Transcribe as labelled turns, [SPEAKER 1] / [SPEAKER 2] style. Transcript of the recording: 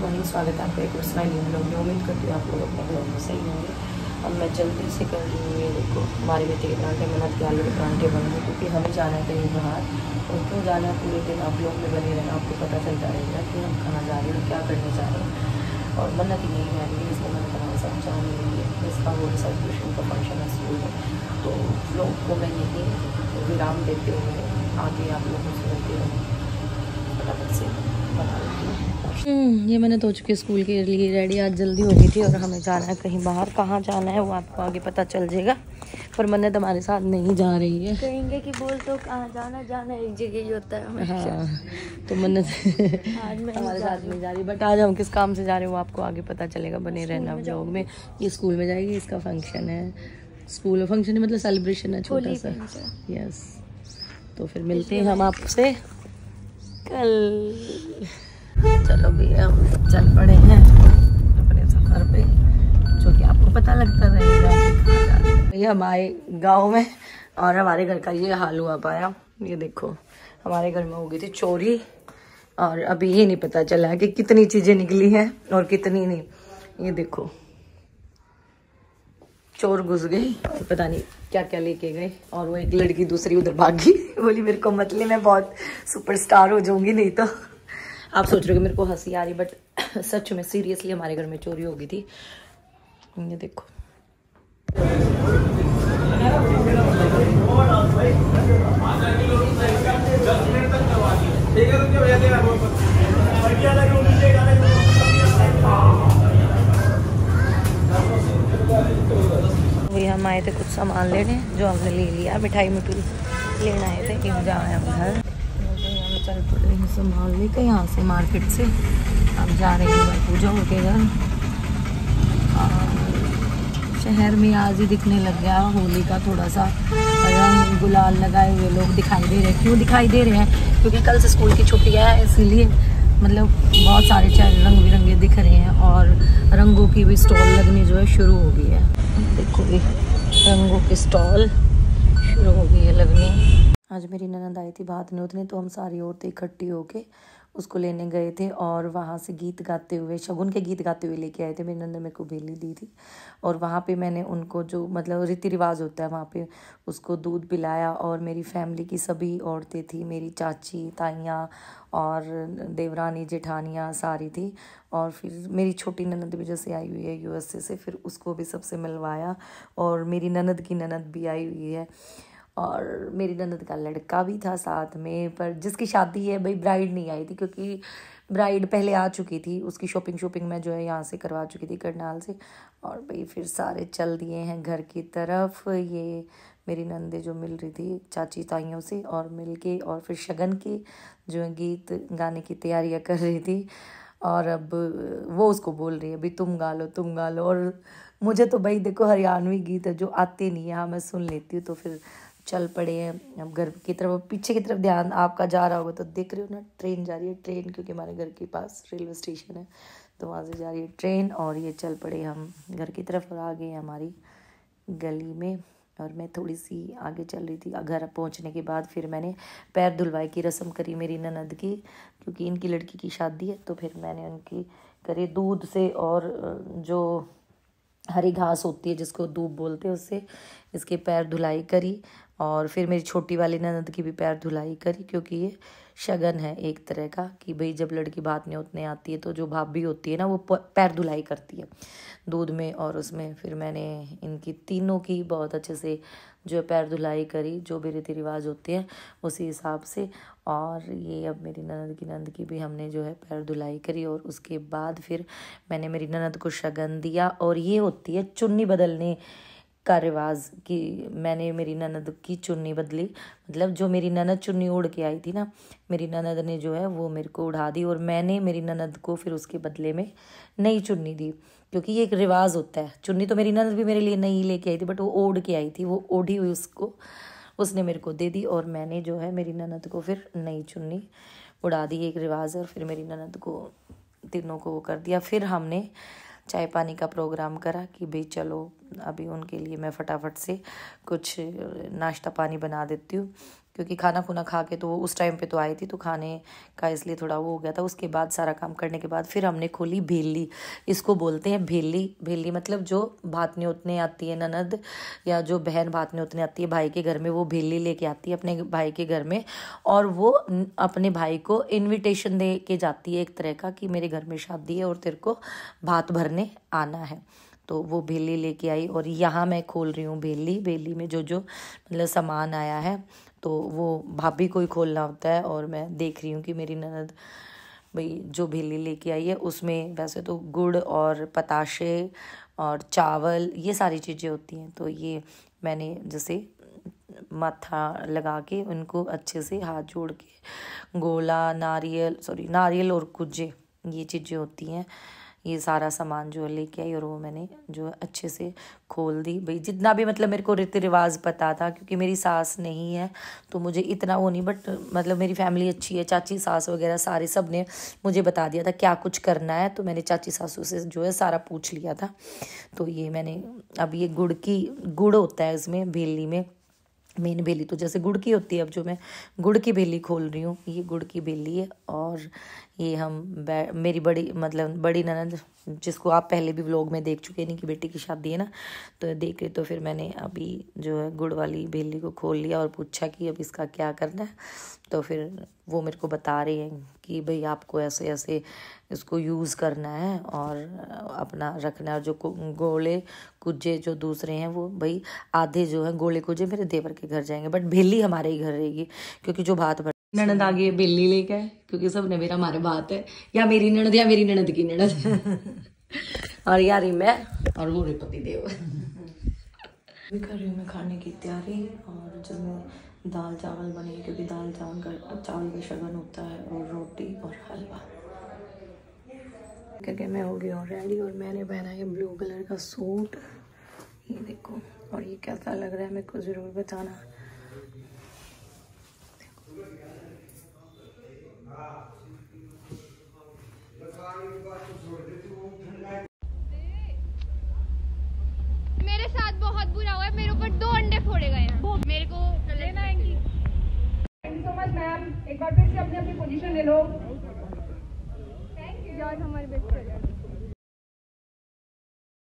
[SPEAKER 1] Morning, स्वागत है आपका एक और स्माइली व्लॉग में। उम्मीद करती हूँ आप लोग अपने घरों में सही होंगे। अब मैं जल्दी से कर रही हूँ, ये देखो हमारे मेथी के परांठे, मेहनत के आलू के परांठे बन गए, क्योंकि हमें जाना है कहीं बाहर। और क्यों जाना है पूरे दिन आप लोग में बने रहना, आपको पता चलता रहेगा कि हम कहाँ जा रहे हैं, क्या करने जा रहे हैं। और मन्नत ही नहीं है रही, इसलिए मैंने हमारे साथ जा रही है। इसका वो सेलिब्रेशन का फंक्शन है स्कूल में, तो लोग को मैं यही विराम देते हुए आगे आप लोगों से मिलती रहूँ, फटाफट से बना लेती हूँ। ये मैंने तो चुकी स्कूल के लिए रेडी, आज जल्दी हो गई थी और हमें जाना है कहीं बाहर। कहाँ जाना है वो आपको आगे पता चल जाएगा, पर मन्नत हमारे साथ नहीं जा रही है।
[SPEAKER 2] कहेंगे कि बोल तो कहाँ जाना, जाना एक जगह ही होता है हमेशा।
[SPEAKER 1] हाँ, तो मन्नत हमारे साथ नहीं जा रही, बट आज हम किस काम से जा रहे हैं वो आपको आगे पता चलेगा। बने रहना व्लॉग में। ये स्कूल में जाएगी, इसका फंक्शन है, स्कूल फंक्शन है मतलब सेलिब्रेशन है छोटा सा। यस, तो फिर मिलते हैं हम आपसे कल। चलो भैया, हम चल पड़े हैं अपने सफर पे, जो कि आपको पता लगता रहेगा कि कहाँ जा रहे हैं। भैया हम आए गाँव में और हमारे घर का ये हाल हुआ पाया। ये देखो हमारे घर में हो गई थी चोरी, और अभी ये नहीं पता चला कि कितनी चीजें निकली हैं और कितनी नहीं। ये देखो चोर घुस गए और पता नहीं क्या क्या लेके गए, और वो एक लड़की दूसरी उधर भागी। बोली मेरे को मत ले, मैं बहुत सुपरस्टार हो जाऊंगी नहीं तो। आप सोच रहे हो कि मेरे को हंसी आ रही, बट सच में सीरियसली हमारे घर में चोरी हो गई थी। ये देखो वही हम आए थे कुछ सामान लेने, जो हमने ले लिया। मिठाई लेना आए थे कि हम जाए हम घर। चल पड़े हैं सामान लेकर यहाँ से मार्केट से। अब जा रहे हैं पूजा होके घर। शहर में आज ही दिखने लग गया होली का थोड़ा सा रंग गुलाल लगाए हुए लोग दिखाई दे रहे हैं। क्यों दिखाई दे रहे हैं? क्योंकि कल से स्कूल की छुट्टियां हैं, इसीलिए मतलब बहुत सारे चाहे रंग बिरंगे दिख रहे हैं, और रंगों की भी स्टॉल लगनी जो है शुरू हो गई है। देखो ये रंगों की स्टॉल शुरू हो गई है लगनी। आज मेरी ननद आई थी भात नोतने, तो हम सारी औरतें इकट्ठी होके उसको लेने गए थे, और वहाँ से गीत गाते हुए, शगुन के गीत गाते हुए लेके आए थे। मेरी ननद ने मेरे को बेली दी थी, और वहाँ पे मैंने उनको जो मतलब रीति रिवाज होता है वहाँ पे उसको दूध पिलाया। और मेरी फैमिली की सभी औरतें थी, मेरी चाची ताइयाँ और देवरानी जेठानियाँ सारी थी। और फिर मेरी छोटी ननद भी जैसे आई हुई है यूएसए से, फिर उसको भी सबसे मिलवाया। और मेरी ननद की ननद भी आई हुई है, और मेरी ननद का लड़का भी था साथ में। पर जिसकी शादी है भाई, ब्राइड नहीं आई थी, क्योंकि ब्राइड पहले आ चुकी थी। उसकी शॉपिंग मैं जो है यहाँ से करवा चुकी थी करनाल से। और भाई फिर सारे चल दिए हैं घर की तरफ। ये मेरी नंदे जो मिल रही थी चाची ताइयों से, और मिल के और फिर शगन के जो है गीत गाने की तैयारियाँ कर रही थी। और अब वो उसको बोल रही है अभी तुम गा लो तुम गा लो। और मुझे तो भाई देखो हरियाणवी गीत है जो आते नहीं है, हाँ मैं सुन लेती हूँ। तो फिर चल पड़े हैं अब घर की तरफ। पीछे की तरफ ध्यान आपका जा रहा होगा तो देख रहे हो ना, ट्रेन जा रही है। ट्रेन क्योंकि हमारे घर के पास रेलवे स्टेशन है, तो वहाँ से जा रही है ट्रेन। और ये चल पड़े हम घर की तरफ, और आ गए हमारी गली में। और मैं थोड़ी सी आगे चल रही थी। घर पहुँचने के बाद फिर मैंने पैर धुलवाई की रस्म करी मेरी ननद की, क्योंकि इनकी लड़की की शादी है। तो फिर मैंने उनकी करी दूध से, और जो हरी घास होती है जिसको दूब बोलते हैं उससे इसके पैर धुलाई करी। और फिर मेरी छोटी वाली ननद की भी पैर धुलाई करी, क्योंकि ये शगन है एक तरह का कि भाई जब लड़की भात न्योतने आती है तो जो भाभी होती है ना वो पैर धुलाई करती है दूध में और उसमें। फिर मैंने इनकी तीनों की बहुत अच्छे से जो है पैर धुलाई करी, जो भी रीति रिवाज होते हैं उसी हिसाब से। और ये अब मेरी ननद की भी हमने जो है पैर धुलाई करी। और उसके बाद फिर मैंने मेरी ननद को शगन दिया। और ये होती है चुन्नी बदलने का रिवाज, कि मैंने मेरी ननद की चुन्नी बदली। मतलब जो मेरी ननद चुन्नी ओढ़ के आई थी ना, मेरी ननद ने जो है वो मेरे को उड़ा दी, और मैंने मेरी ननद को फिर उसके बदले में नई चुन्नी दी, क्योंकि ये एक रिवाज होता है। चुन्नी तो मेरी ननद भी मेरे लिए नई लेके आई थी, बट वो ओढ़ के आई थी, वो ओढ़ी हुई उसको उसने मेरे को दे दी, और मैंने जो है मेरी ननद को फिर नई चुन्नी उड़ा दी। एक रिवाज है। और फिर मेरी ननद को तीनों को वो कर दिया। फिर हमने चाय पानी का प्रोग्राम करा कि भाई चलो अभी उनके लिए मैं फटाफट से कुछ नाश्ता पानी बना देती हूँ। क्योंकि खाना खुना खा के तो वो उस टाइम पे तो आई थी, तो खाने का इसलिए थोड़ा वो हो गया था। उसके बाद सारा काम करने के बाद फिर हमने खोली भेली। इसको बोलते हैं भेली। भेली मतलब जो भात न्योतने आती है ननद, या जो बहन भात न्योतने आती है भाई के घर में, वो भेली लेके आती है अपने भाई के घर में, और वो अपने भाई को इन्विटेशन दे के जाती है एक तरह का, कि मेरे घर में शादी है और तेरे को भात भरने आना है। तो वो भेली लेके आई, और यहाँ मैं खोल रही हूँ भेली। भेली में जो जो मतलब सामान आया है तो वो भाभी को ही खोलना होता है, और मैं देख रही हूँ कि मेरी ननद भाई जो भेली लेके आई है उसमें वैसे तो गुड़ और पताशे और चावल ये सारी चीज़ें होती हैं। तो ये मैंने जैसे माथा लगा के उनको अच्छे से हाथ जोड़ के गोला, नारियल और कुजे, ये चीज़ें होती हैं। ये सारा सामान जो लेके आई और वो मैंने जो अच्छे से खोल दी। भाई जितना भी मतलब मेरे को रीति रिवाज पता था, क्योंकि मेरी सास नहीं है तो मुझे इतना वो नहीं, बट मतलब मेरी फैमिली अच्छी है, चाची सास वगैरह सारे सब ने मुझे बता दिया था क्या कुछ करना है। तो मैंने चाची सासू से जो है सारा पूछ लिया था। तो ये मैंने अब ये गुड़ होता है इसमें भेली में, मेन भेली तो जैसे गुड़ की होती है। अब जो मैं गुड़ की भेली खोल रही हूँ, ये गुड़ की भेली है। और ये मेरी बड़ी ननद, जिसको आप पहले भी व्लॉग में देख चुके हैं, इनकी बेटी की शादी है ना, तो देख रहे। तो फिर मैंने अभी जो है गुड़ वाली भेली को खोल लिया और पूछा कि अब इसका क्या करना है। तो फिर वो मेरे को बता रही हैं कि भाई आपको ऐसे ऐसे इसको यूज़ करना है और अपना रखना है। जो गोले कुजे जो दूसरे हैं वो भाई आधे जो है गोले कुजे मेरे देवर के घर जाएंगे, बट भेली हमारे ही घर रहेगी, क्योंकि जो भात भर ननद आगे बेली लेके आए, क्योंकि सबने मेरा हमारे बात है, या मेरी ननद या मेरी ननद की ननद और यारी मैं और वो रे पति देव। भी कर रही हूँ मैं खाने की तैयारी, और जिसमें दाल चावल बनेगी, क्योंकि दाल चावल का शगन होता है, और रोटी और हलवा। करके मैं हो गई हूँ रेडी, और मैंने पहना है ब्लू कलर का सूट, ये देखो। और ये कैसा लग रहा है मेरे को ज़रूर बताना।
[SPEAKER 3] मेरे साथ बहुत बुरा हुआ है, मेरे ऊपर 2 अंडे फोड़े गए हैं, मेरे को लेना आएंगी।
[SPEAKER 4] Thank you so much ma'am, एक बार फिर से अपनी पोजीशन ले लो।
[SPEAKER 3] थैंक यू जॉर्ज, हमारे बेस्ट फ्रेंड।